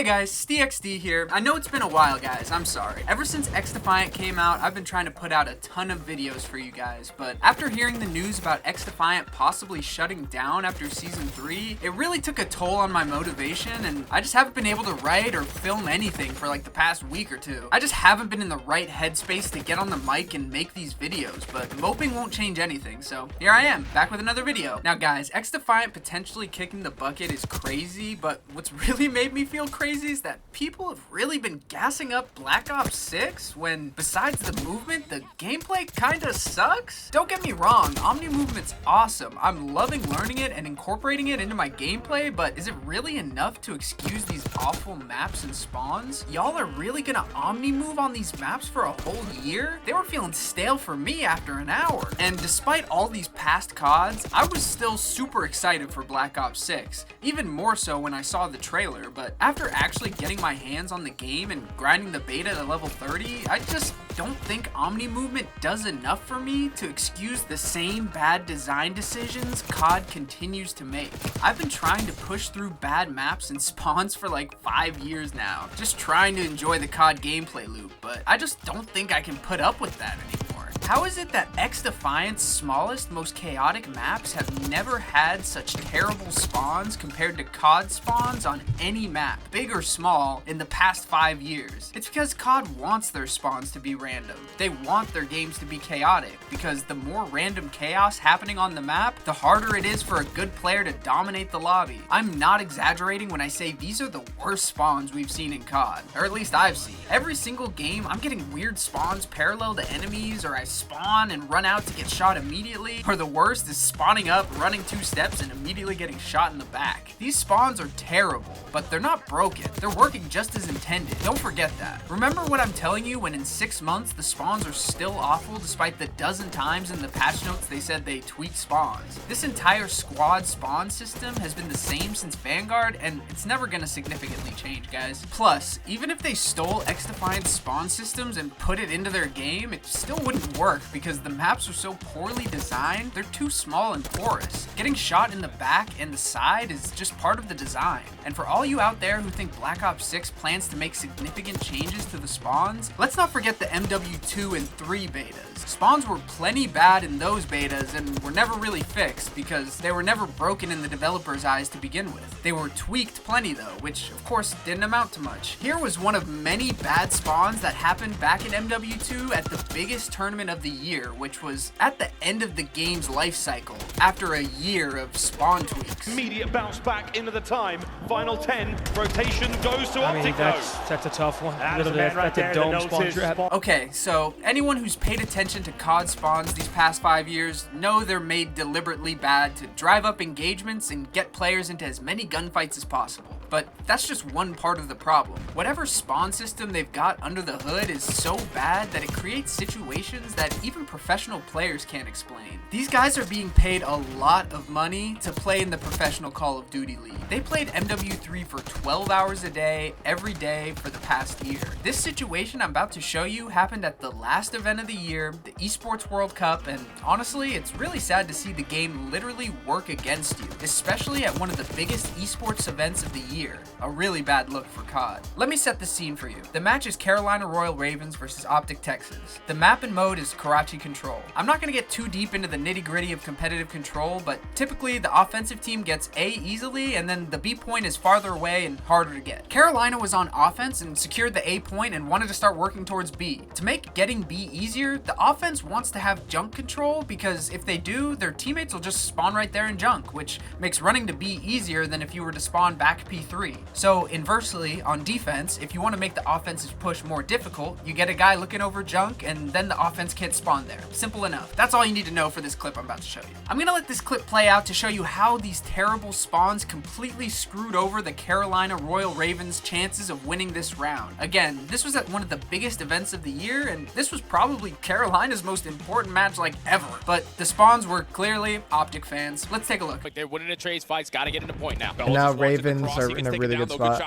Hey guys, SteXD here. I know it's been a while guys, I'm sorry. Ever since XDefiant came out, I've been trying to put out a ton of videos for you guys, but after hearing the news about XDefiant possibly shutting down after Season 3, it really took a toll on my motivation, and I just haven't been able to write or film anything for like the past week or two. I just haven't been in the right headspace to get on the mic and make these videos, but moping won't change anything, so here I am, back with another video. Now guys, XDefiant potentially kicking the bucket is crazy, but what's really made me feel crazy is that people have really been gassing up Black Ops 6 when, besides the movement, the gameplay kinda sucks. Don't get me wrong, Omni movement's awesome. I'm loving learning it and incorporating it into my gameplay, but is it really enough to excuse these awful maps and spawns? Y'all are really gonna Omni move on these maps for a whole year? They were feeling stale for me after an hour. And despite all these past CODs, I was still super excited for Black Ops 6. Even more so when I saw the trailer, but after actually getting my hands on the game and grinding the beta to level 30, I just don't think Omni movement does enough for me to excuse the same bad design decisions COD continues to make. I've been trying to push through bad maps and spawns for like 5 years now, just trying to enjoy the COD gameplay loop, but I just don't think I can put up with that anymore. How is it that XDefiant's smallest, most chaotic maps have never had such terrible spawns compared to COD spawns on any map, big or small, in the past 5 years? It's because COD wants their spawns to be random. They want their games to be chaotic, because the more random chaos happening on the map, the harder it is for a good player to dominate the lobby. I'm not exaggerating when I say these are the worst spawns we've seen in COD, or at least I've seen. Every single game, I'm getting weird spawns parallel to enemies, or I spawn and run out to get shot immediately, or the worst is spawning up, running 2 steps, and immediately getting shot in the back. These spawns are terrible, but they're not broken. They're working just as intended. Don't forget that. Remember what I'm telling you when in 6 months the spawns are still awful despite the dozen times in the patch notes they said they tweaked spawns. This entire squad spawn system has been the same since Vanguard, and it's never gonna significantly change, guys. Plus, even if they stole XDefiant's spawn systems and put it into their game, it still wouldn't work because the maps are so poorly designed, they're too small and porous. Getting shot in the back and the side is just part of the design. And for all you out there who think Black Ops 6 plans to make significant changes to the spawns, let's not forget the MW2 and 3 betas. Spawns were plenty bad in those betas and were never really fixed because they were never broken in the developers' eyes to begin with. They were tweaked plenty though, which of course didn't amount to much. Here was one of many bad spawns that happened back in MW2 at the biggest tournament of the year, which was at the end of the game's life cycle, after a year of spawn tweaks. Immediate bounce back into the time. Final 10. Rotation goes to Optic. That's a tough one. That's a dome spawn trap. Okay, so anyone who's paid attention to COD spawns these past 5 years know they're made deliberately bad to drive up engagements and get players into as many gunfights as possible. But that's just one part of the problem. Whatever spawn system they've got under the hood is so bad that it creates situations that even professional players can't explain. These guys are being paid a lot of money to play in the professional Call of Duty League. They played MW3 for 12 hours a day, every day for the past year. This situation I'm about to show you happened at the last event of the year, the Esports World Cup, and honestly, it's really sad to see the game literally work against you, especially at one of the biggest esports events of the year. A really bad look for COD. Let me set the scene for you. The match is Carolina Royal Ravens versus Optic Texas. The map and mode is Karachi Control. I'm not going to get too deep into the nitty-gritty of competitive control, but typically the offensive team gets A easily, and then the B point is farther away and harder to get. Carolina was on offense and secured the A point and wanted to start working towards B. To make getting B easier, the offense wants to have junk control because if they do, their teammates will just spawn right there in junk, which makes running to B easier than if you were to spawn back P3. So inversely, on defense, if you want to make the offensive push more difficult, you get a guy looking over junk and then the offense can't spawn there. Simple enough. That's all you need to know for this clip I'm about to show you. I'm gonna let this clip play out to show you how these terrible spawns completely screwed over the Carolina Royal Ravens' chances of winning this round. Again, this was at one of the biggest events of the year, and this was probably Carolina's most important match like ever. But the spawns were clearly Optic fans. Let's take a look. Like they're winning the trades fights, gotta get into point now. And now Ravens are in a really good spot.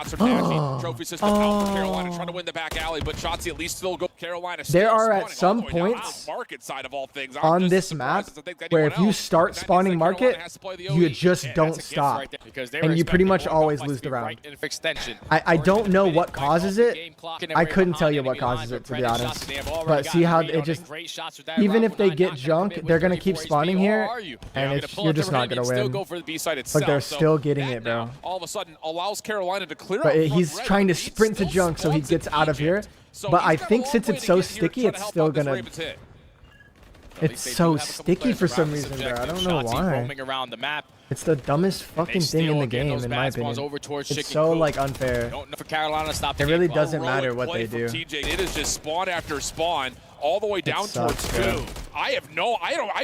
Trophy system out for Carolina, trying to win the back alley, but Shotzi at least still go. Carolina there are at some points on this map where if you start spawning market, you just don't stop, and you pretty much always lose the round. I don't know what causes it. I couldn't tell you what causes it, to be honest. But see how it just, even if they get junk, they're gonna keep spawning here, and you're just not gonna win. Like, they're still getting it, bro. All of a sudden allows Carolina to clear. But he's trying to sprint to junk so he gets out of here. But I think since it's so sticky, it's still gonna. It's so sticky for some reason, bro. I don't know why. It's the dumbest fucking thing in the game, in my opinion. It's so, like, unfair. It really doesn't matter what they do. It is just spawn after spawn, all the way down towards 2.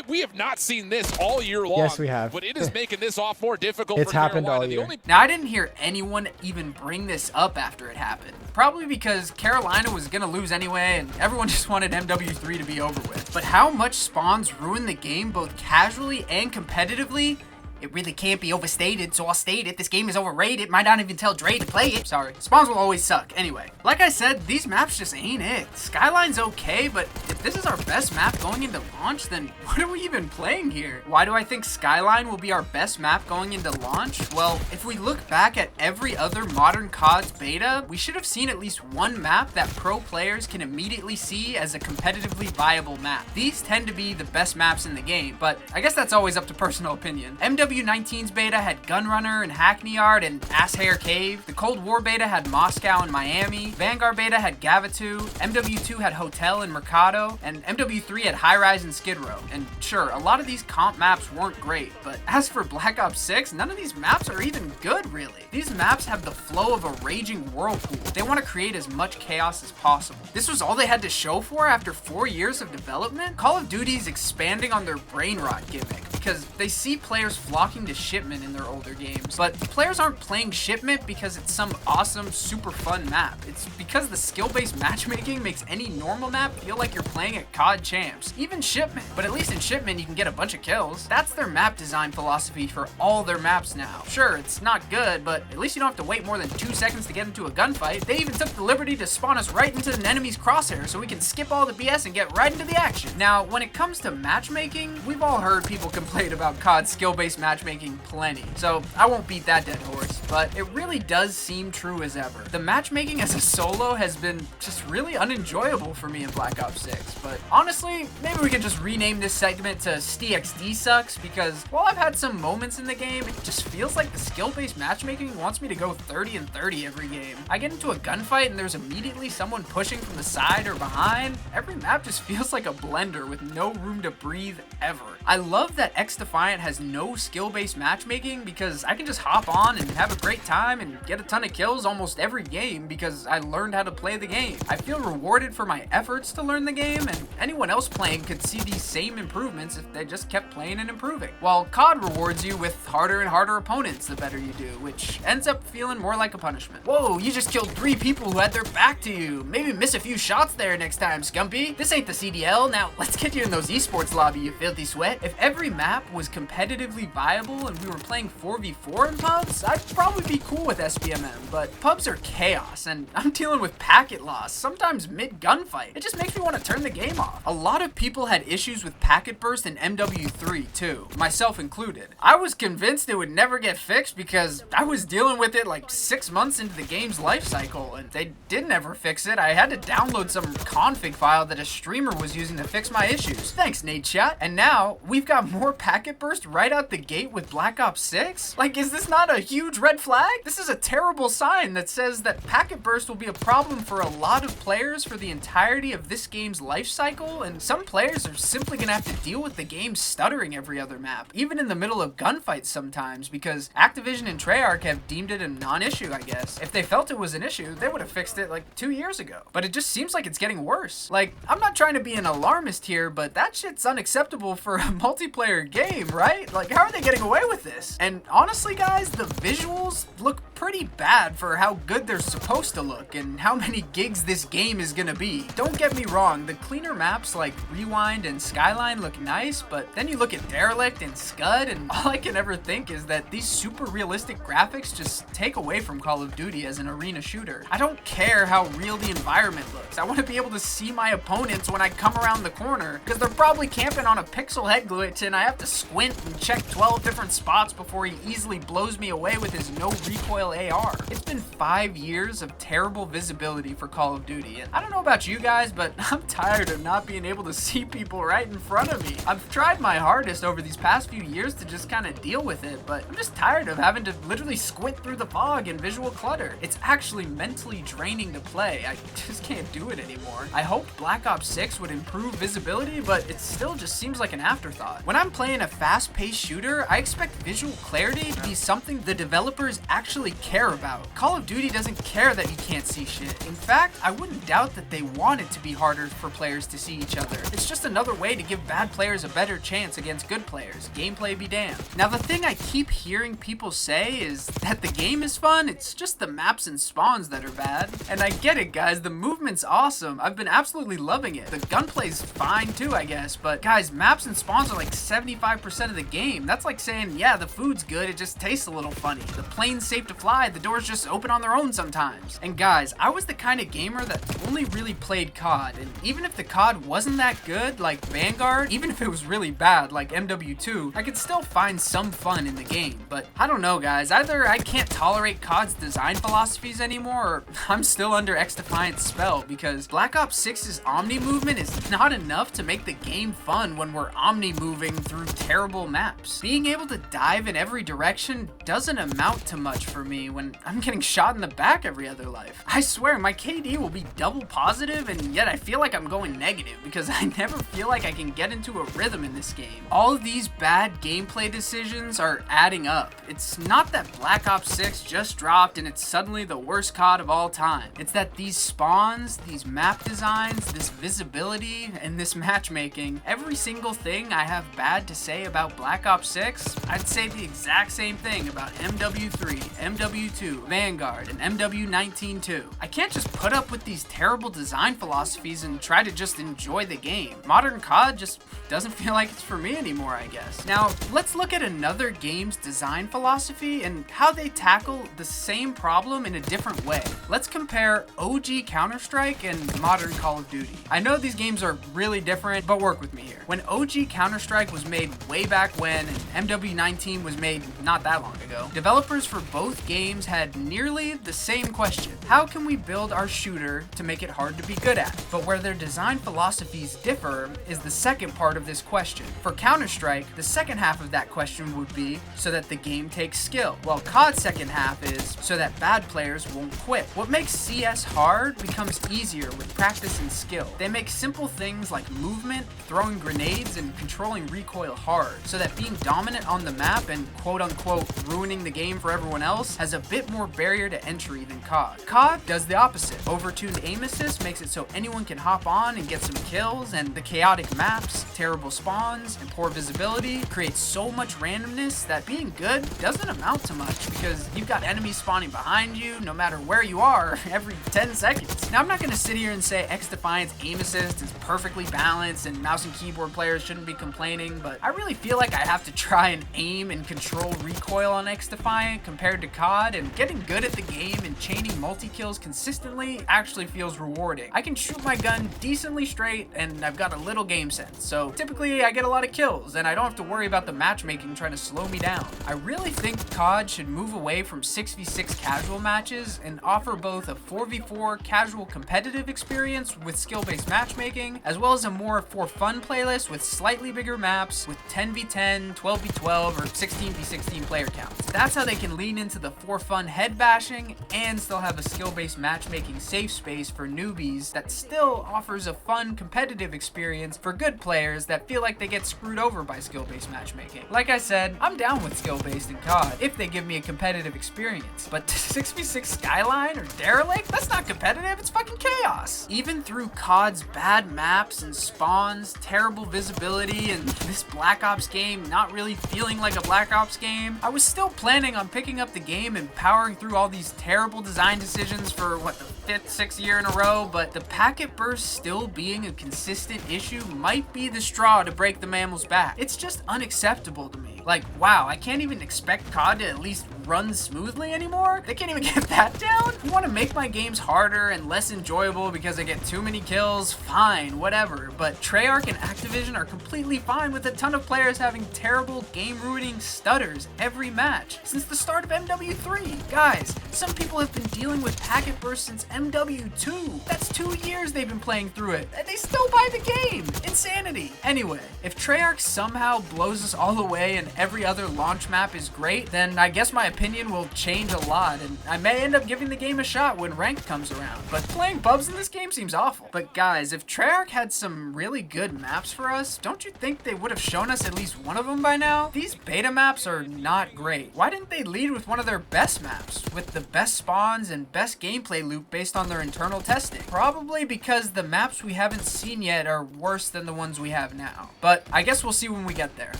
We have not seen this all year long. Yes, we have. But it is making this off more difficult. It's happened all year. Now, I didn't hear anyone even bring this up after it happened. Probably because Carolina was going to lose anyway, and everyone just wanted MW3 to be over with. But how much spawns ruin the game both casually and competitively? It really can't be overstated, so I'll state it. This game is overrated. Might not even tell Dre to play it. Sorry. Spawns will always suck. Anyway, like I said, these maps just ain't it. Skyline's okay, but if this is our best map going into launch, then what are we even playing here? Why do I think Skyline will be our best map going into launch? Well, if we look back at every other modern COD's beta, we should have seen at least one map that pro players can immediately see as a competitively viable map. These tend to be the best maps in the game, but I guess that's always up to personal opinion. MW19's beta had Gunrunner and Hackney Yard and Asshair Cave. The Cold War beta had Moscow and Miami. Vanguard beta had Gavatu. MW2 had Hotel and Mercado. And MW3 had High Rise and Skid Row. And sure, a lot of these comp maps weren't great, but as for Black Ops 6, none of these maps are even good, really. These maps have the flow of a raging whirlpool. They want to create as much chaos as possible. This was all they had to show for after 4 years of development? Call of Duty's expanding on their brain rot gimmick, because they see players flocking to Shipment in their older games, but players aren't playing Shipment because it's some awesome, super fun map. It's because the skill-based matchmaking makes any normal map feel like you're playing at COD Champs. Even Shipment, but at least in Shipment you can get a bunch of kills. That's their map design philosophy for all their maps now. Sure, it's not good, but at least you don't have to wait more than 2 seconds to get into a gunfight. They even took the liberty to spawn us right into an enemy's crosshair so we can skip all the BS and get right into the action. Now, when it comes to matchmaking, we've all heard people complain about COD's skill-based matchmaking plenty, so I won't beat that dead horse, but it really does seem true as ever. The matchmaking as a solo has been just really unenjoyable for me in Black Ops 6, but honestly, maybe we can just rename this segment to STXD Sucks, because while I've had some moments in the game, it just feels like the skill-based matchmaking wants me to go 30 and 30 every game. I get into a gunfight and there's immediately someone pushing from the side or behind. Every map just feels like a blender with no room to breathe ever. I love that XDefiant has no skill-based matchmaking because I can just hop on and have a great time and get a ton of kills almost every game because I learned how to play the game. I feel rewarded for my efforts to learn the game, and anyone else playing could see these same improvements if they just kept playing and improving. While COD rewards you with harder and harder opponents the better you do, which ends up feeling more like a punishment. Whoa, you just killed 3 people who had their back to you. Maybe miss a few shots there next time, Scumpy. This ain't the CDL. Now let's get you in those esports lobby, you filthy sweat. If every map was competitively viable and we were playing 4v4 in pubs, I'd probably be cool with SBMM, but pubs are chaos, and I'm dealing with packet loss, sometimes mid-gunfight. It just makes me want to turn the game off. A lot of people had issues with packet burst in MW3 too, myself included. I was convinced it would never get fixed because I was dealing with it like 6 months into the game's life cycle, and they didn't ever fix it. I had to download some config file that a streamer was using to fix my issues. Thanks, Nadeshot. And now, we've got more packet burst right out the gate with Black Ops 6? Like, is this not a huge red flag? This is a terrible sign that says that packet burst will be a problem for a lot of players for the entirety of this game's life cycle, and some players are simply gonna have to deal with the game stuttering every other map, even in the middle of gunfights sometimes, because Activision and Treyarch have deemed it a non-issue, I guess. If they felt it was an issue, they would have fixed it like 2 years ago. But it just seems like it's getting worse. Like, I'm not trying to be an alarmist here, but that shit's unacceptable for a multiplayer game, right? Like, how are they getting away with this? And honestly, guys, the visuals visuals look pretty bad for how good they're supposed to look and how many gigs this game is gonna be. Don't get me wrong, the cleaner maps like Rewind and Skyline look nice, but then you look at Derelict and Scud, and all I can ever think is that these super realistic graphics just take away from Call of Duty as an arena shooter. I don't care how real the environment looks. I want to be able to see my opponents when I come around the corner, because they're probably camping on a pixel head glitch and I have to squint and check 12 different spots before he easily blows me away with his no recoil AR. It's been 5 years of terrible visibility for Call of Duty, and I don't know about you guys, but I'm tired of not being able to see people right in front of me. I've tried my hardest over these past few years to just kind of deal with it, but I'm just tired of having to literally squint through the fog and visual clutter. It's actually mentally draining to play. I just can't do it anymore. I hoped Black Ops 6 would improve visibility, but it still just seems like an afterthought. When I'm playing a fast-paced shooter, I expect visual clarity to be something the developers actually care about. Call of Duty doesn't care that you can't see shit. In fact, I wouldn't doubt that they want it to be harder for players to see each other. It's just another way to give bad players a better chance against good players. Gameplay be damned. Now, the thing I keep hearing people say is that the game is fun, it's just the maps and spawns that are bad. And I get it, guys, the movement's awesome. I've been absolutely loving it. The gunplay's fine too, I guess, but guys, maps and spawns are like 75% of the game. That's like saying, yeah, the food's good, it just tastes a little funny. The plane's safe to fly, the doors just open on their own sometimes. And guys, I was the kind of gamer that only really played COD, and even if the COD wasn't that good, like Vanguard, even if it was really bad, like MW2, I could still find some fun in the game. But I don't know, guys, either I can't tolerate COD's design philosophies anymore, or I'm still under XDefiant's spell, because Black Ops 6's Omni movement is not enough to make the game fun when we're Omni moving through terrible maps. Being able to dive in every direction doesn't amount to much for me when I'm getting shot in the back every other life. I swear, my KD will be double positive, and yet I feel like I'm going negative because I never feel like I can get into a rhythm in this game. All of these bad gameplay decisions are adding up. It's not that Black Ops 6 just dropped and it's suddenly the worst COD of all time. It's that these spawns, these map designs, this visibility, and this matchmaking, every single thing I have bad to say about Black Ops 6, I'd say the exact same thing about MW3, MW2, Vanguard, and MW19 too. I can't just put up with these terrible design philosophies and try to just enjoy the game. Modern COD just doesn't feel like it's for me anymore, I guess. Now, let's look at another game's design philosophy and how they tackle the same problem in a different way. Let's compare OG Counter-Strike and modern Call of Duty. I know these games are really different, but work with me here. When OG Counter-Strike was made way back when and MW19 was made not that long ago, developers for both games had nearly the same question. How can we build our shooter to make it hard to be good at? But where their design philosophies differ is the second part of this question. For Counter-Strike, the second half of that question would be so that the game takes skill, while COD's second half is so that bad players won't quit. What makes CS hard becomes easier with practice and skill. They make simple things like movement, throwing grenades, and controlling recoil hard, so that being dominant on the map and quote-unquote ruining the game for everyone else has a bit more barrier to entry than COD. COD does the opposite. Overtuned aim assist makes it so anyone can hop on and get some kills, and the chaotic maps, terrible spawns, and poor visibility creates so much randomness that being good doesn't amount to much because you've got enemies spawning behind you no matter where you are every 10 seconds. Now, I'm not going to sit here and say XDefiant's aim assist is perfectly balanced and mouse and keyboard players shouldn't be complaining, but I really feel like I have to try and aim and control recoil on XDefiant compared to COD, and getting good at the game and chaining multi-kills consistently actually feels rewarding. I can shoot my gun decently straight and I've got a little game sense, so typically I get a lot of kills and I don't have to worry about the matchmaking trying to slow me down. I really think COD should move away from 6v6 casual matches and offer both a 4v4 casual competitive experience with skill-based matchmaking, as well as a more for fun playlist with slightly bigger maps with 10v10, 12v12, or 16v16 player counts. That's how they can lean into the for fun head bashing and still have a skill-based matchmaking safe space for newbies that still offers a fun competitive experience for good players that feel like they get screwed over by skill-based matchmaking. Like I said, I'm down with skill-based in COD if they give me a competitive experience, but 6v6 Skyline or Derelict, that's not competitive, it's fucking chaos. Even through COD's bad maps and spawns, terrible visibility, and this Black Ops game not really feeling like a Black Ops game, I was still still planning on picking up the game and powering through all these terrible design decisions for, what, the 5th, 6th year in a row, but the packet burst still being a consistent issue might be the straw to break the mammal's back. It's just unacceptable to me. Like, wow, I can't even expect COD to at least run smoothly anymore? They can't even get that down? You want to make my games harder and less enjoyable because I get too many kills? Fine, whatever. But Treyarch and Activision are completely fine with a ton of players having terrible game-ruining stutters every match since the start of MW3. Guys, some people have been dealing with packet bursts since MW2. That's 2 years they've been playing through it, and they still buy the game. Insanity. Anyway, if Treyarch somehow blows us all away and every other launch map is great, then I guess my opinion will change a lot, and I may end up giving the game a shot when ranked comes around. But playing pubs in this game seems awful. But guys, if Treyarch had some really good maps for us, don't you think they would have shown us at least one of them by now? These beta maps are not great. Why didn't they lead with one of their best maps, with the best spawns and best gameplay loop based on their internal testing? Probably because the maps we haven't seen yet are worse than the ones we have now. But I guess we'll see when we get there.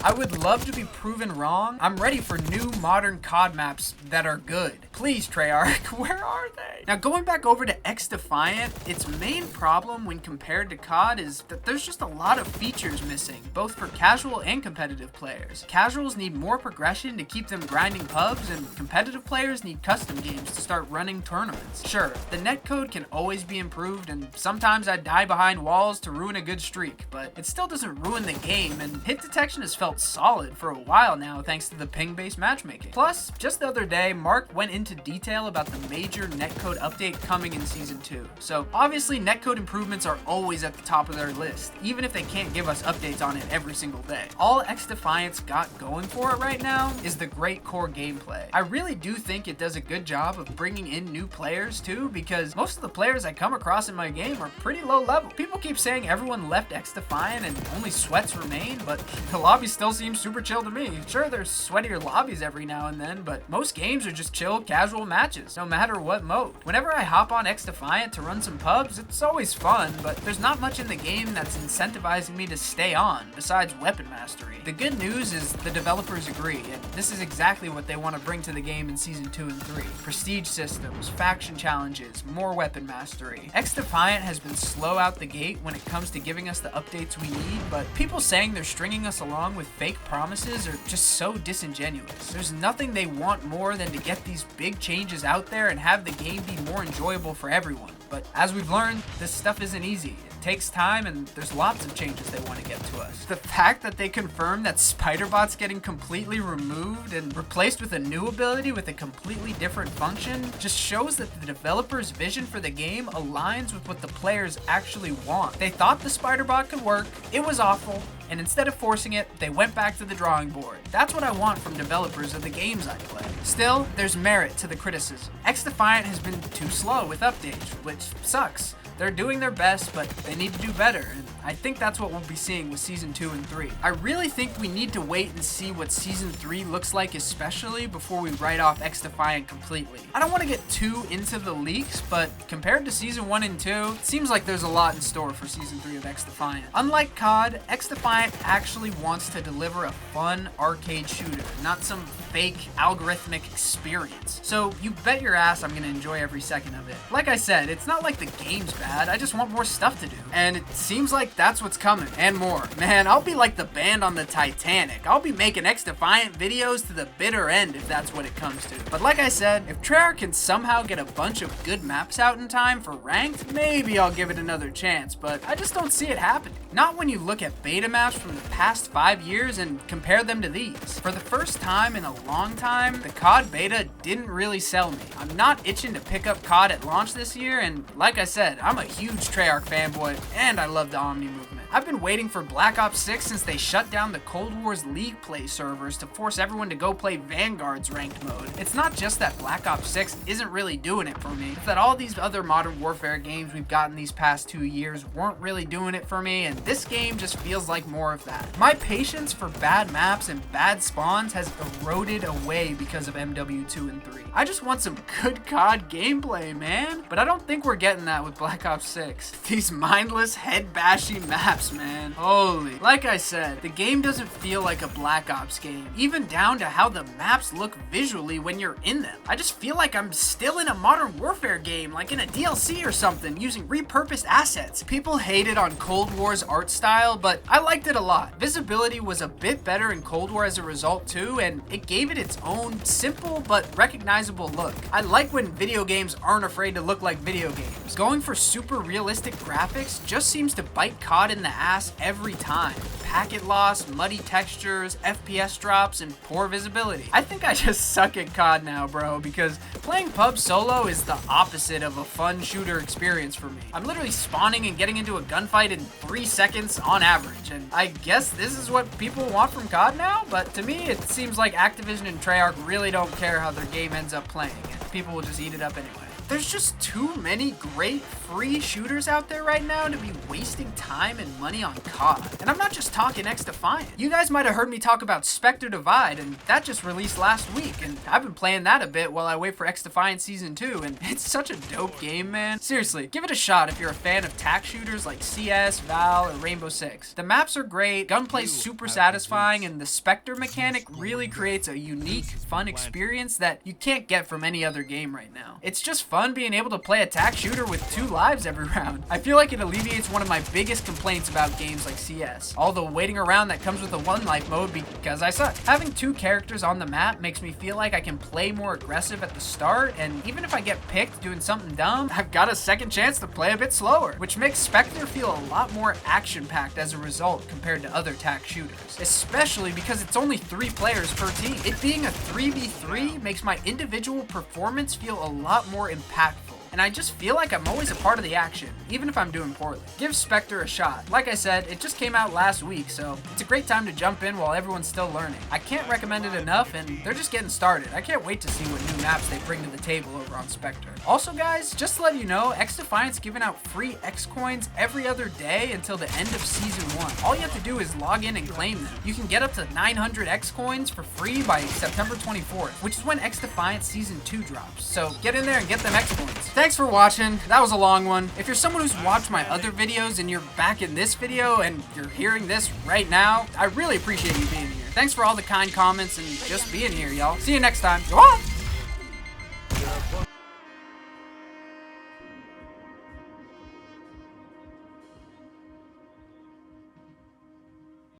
I would love to be proven wrong. I'm ready for new modern COD maps that are good. Please, Treyarch, where are they? Now, going back over to XDefiant, its main problem when compared to COD is that there's just a lot of features missing, both for casual and competitive players. Casuals need more progression to keep them grinding pubs, and competitive players need custom games to start running tournaments. Sure, the netcode can always be improved, and sometimes I die behind walls to ruin a good streak, but it still doesn't ruin the game, and hit detection has felt solid for a while now thanks to the ping-based matchmaking. Plus, just the other day, Mark went into detail about the major netcode update coming in Season 2. So obviously netcode improvements are always at the top of their list, even if they can't give us updates on it every single day. All XDefiant's got going for it right now is the great core gameplay. I really do think it does a good job of bringing in new players too, because most of the players I come across in my game are pretty low level. People keep saying everyone left XDefiant and only sweats remain, but the lobby still seems super chill to me. Sure, there's sweatier lobbies every now and then, but most games are just chill, casual matches, no matter what mode. Whenever I hop on XDefiant to run some pubs, it's always fun, but there's not much in the game that's incentivizing me to stay on, besides weapon mastery. The good news is the developers agree, and this is exactly what they want to bring to the game in Season 2 and 3. Prestige systems, faction challenges, more weapon mastery. XDefiant has been slow out the gate when it comes to giving us the updates we need, but people saying they're stringing us along with fake promises are just so disingenuous. There's nothing they want more than to get these big changes out there and have the game be more enjoyable for everyone. But as we've learned, this stuff isn't easy. It takes time, and there's lots of changes they want to get to us. The fact that they confirmed that Spider-Bot's getting completely removed and replaced with a new ability with a completely different function just shows that the developer's vision for the game aligns with what the players actually want. They thought the Spider-Bot could work, it was awful, and instead of forcing it, they went back to the drawing board. That's what I want from developers of the games I play. Still, there's merit to the criticism. XDefiant has been too slow with updates, which sucks. They're doing their best, but they need to do better, and I think that's what we'll be seeing with Season 2 and 3. I really think we need to wait and see what Season 3 looks like especially before we write off XDefiant completely. I don't want to get too into the leaks, but compared to Season 1 and 2, it seems like there's a lot in store for Season 3 of XDefiant. Unlike COD, XDefiant actually wants to deliver a fun arcade shooter, not some fake algorithmic experience. So you bet your ass I'm gonna enjoy every second of it. Like I said, it's not like the game's bad, I just want more stuff to do. And it seems like that's what's coming, and more. Man, I'll be like the band on the Titanic. I'll be making XDefiant videos to the bitter end if that's what it comes to. But like I said, if Treyarch can somehow get a bunch of good maps out in time for ranked, maybe I'll give it another chance, but I just don't see it happening. Not when you look at beta maps from the past 5 years and compare them to these. For the first time in a long time, the COD beta didn't really sell me. I'm not itching to pick up COD at launch this year, and like I said, I'm a huge Treyarch fanboy, and I love the Omni movement. I've been waiting for Black Ops 6 since they shut down the Cold War's League play servers to force everyone to go play Vanguard's ranked mode. It's not just that Black Ops 6 isn't really doing it for me, it's that all these other Modern Warfare games we've gotten these past 2 years weren't really doing it for me, and this game just feels like more of that. My patience for bad maps and bad spawns has eroded away because of MW2 and 3. I just want some good COD gameplay, man. But I don't think we're getting that with Black Ops 6. These mindless, head-bashing maps maps, man. Holy. Like I said, the game doesn't feel like a Black Ops game, even down to how the maps look visually when you're in them. I just feel like I'm still in a Modern Warfare game, like in a DLC or something, using repurposed assets. People hated on Cold War's art style, but I liked it a lot. Visibility was a bit better in Cold War as a result too, and it gave it its own simple but recognizable look. I like when video games aren't afraid to look like video games. Going for super realistic graphics just seems to bite COD in the ass every time. Packet loss, muddy textures, FPS drops, and poor visibility. I think I just suck at COD now, bro, because playing pub solo is the opposite of a fun shooter experience for me. I'm literally spawning and getting into a gunfight in 3 seconds on average, and I guess this is what people want from COD now, but to me it seems like Activision and Treyarch really don't care how their game ends up playing, and people will just eat it up anyway. There's just too many great free shooters out there right now to be wasting time and money on COD. And I'm not just talking XDefiant. You guys might have heard me talk about Spectre Divide, and that just released last week, and I've been playing that a bit while I wait for XDefiant Season 2, and it's such a dope game, man. Seriously, give it a shot if you're a fan of tac shooters like CS, Val, or Rainbow Six. The maps are great, gunplay's super satisfying, and the Spectre mechanic really creates a unique, fun experience that you can't get from any other game right now. It's just fun being able to play a tac shooter with 2 lives every round. I feel like it alleviates one of my biggest complaints about games like CS. All the waiting around that comes with the 1 life mode because I suck. Having 2 characters on the map makes me feel like I can play more aggressive at the start, and even if I get picked doing something dumb, I've got a second chance to play a bit slower, which makes Spectre feel a lot more action-packed as a result compared to other tac shooters, especially because it's only 3 players per team. It being a 3v3 makes my individual performance feel a lot more impactful. And I just feel like I'm always a part of the action, even if I'm doing poorly. Give Spectre a shot. Like I said, it just came out last week, so it's a great time to jump in while everyone's still learning. I can't recommend it enough, and they're just getting started. I can't wait to see what new maps they bring to the table over on Spectre. Also guys, just to let you know, XDefiant's giving out free X coins every other day until the end of Season 1. All you have to do is log in and claim them. You can get up to 900 X coins for free by September 24th, which is when XDefiant Season 2 drops. So get in there and get them X coins. Thanks for watching. That was a long one. If you're someone who's watched my other videos and you're back in this video and you're hearing this right now, I really appreciate you being here. Thanks for all the kind comments and just being here, y'all. See you next time. Go on!